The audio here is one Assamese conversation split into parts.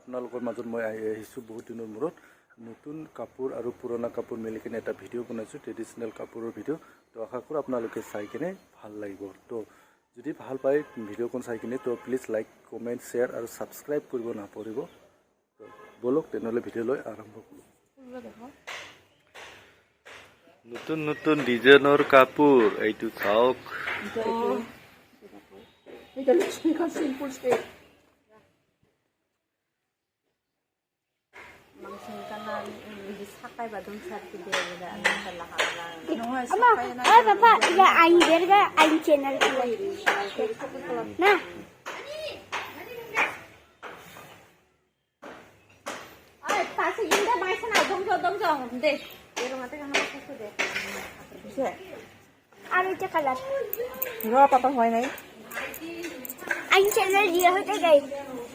আপোনালোকৰ মাজত মই আহিছোঁ বহুত দিনৰ মূৰত নতুন কাপোৰ আৰু পুৰণা কাপোৰ মিলি কিনে এটা ভিডিঅ' বনাইছোঁ ট্ৰেডিশ্যনেল কাপোৰৰ ভিডিঅ' তো আশা কৰোঁ আপোনালোকে চাই কিনে ভাল লাগিব তো যদি ভাল পায় ভিডিঅ'খন চাই কিনে তো প্লিজ লাইক কমেণ্ট শ্বেয়াৰ আৰু ছাবস্ক্ৰাইব কৰিব নাপাহৰিব তো বলক তেনেহ'লে ভিডিঅ'লৈ আৰম্ভ কৰোঁ নতুন নতুন ডিজাইনৰ কাপোৰ এইটো চাওক Papa, ya ein verga, ein channel na. Ay, pase inda baisa na dong de. Pero mate kana pase de. Bise. Ar eta color. ro papa hoy nai. Ein channel dia hote gai.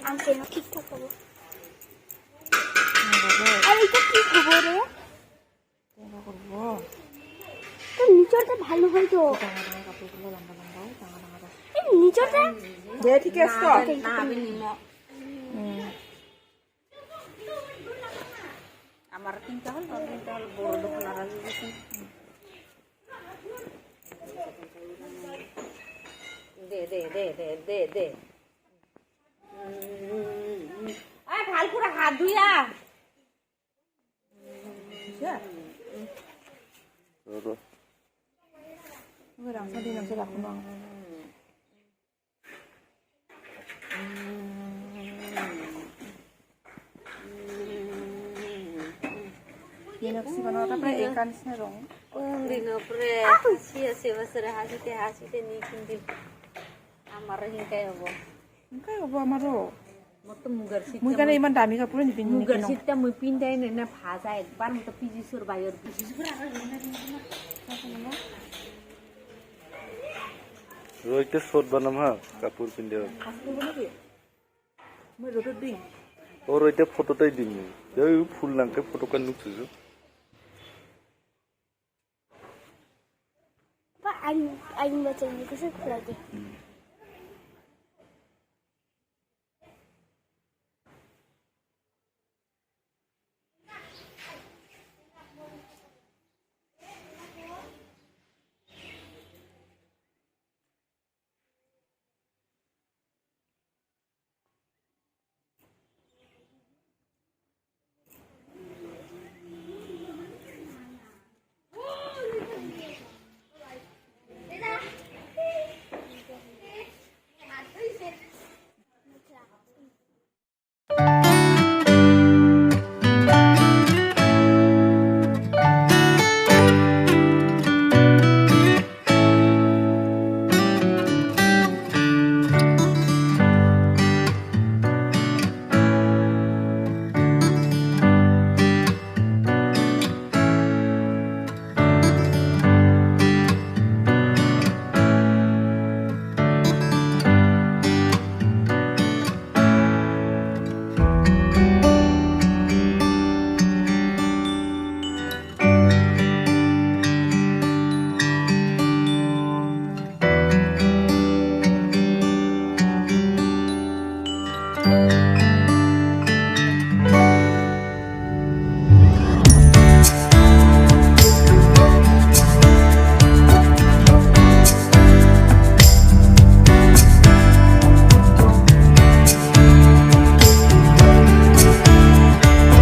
Ein channel ঠিক ঠাক হবে। আর এটা কি খবর রে? কেন করব? তো নিচটা ভালো হয় তো। কাপড়গুলো লম্বা লম্বা টাঙা এই নিচটা দে ঠিক আছে তো না আমি নিমো আমার তিনটা হল বড় দোকান আর আছে দে আয় ভাল করে হাত ধুইয়া রামসা দিন আছে রাখো না Pinaksi ko na tapos ikan sa rong. দিন পরে হাসি আছে বছরে হাসিতে নি কিন্তু আমার হিংকাই হব Kaya ko ba amaro? মতো মুগার শীত Muy kana iman dami ka puro ni pin মুগার শীতটা মুই পিন্দাই না ভাজা একবার মতো পিজিসুর বাইর পিজিসুর রইতে শট বানাম হা কাপোর পিন্ধে Asko ba ni? Muy rotot din. ও রইতে ফটোটাই দিম এই ফুল নাকে ফটো কান নুকছো Pa ein baca ini ke sekolah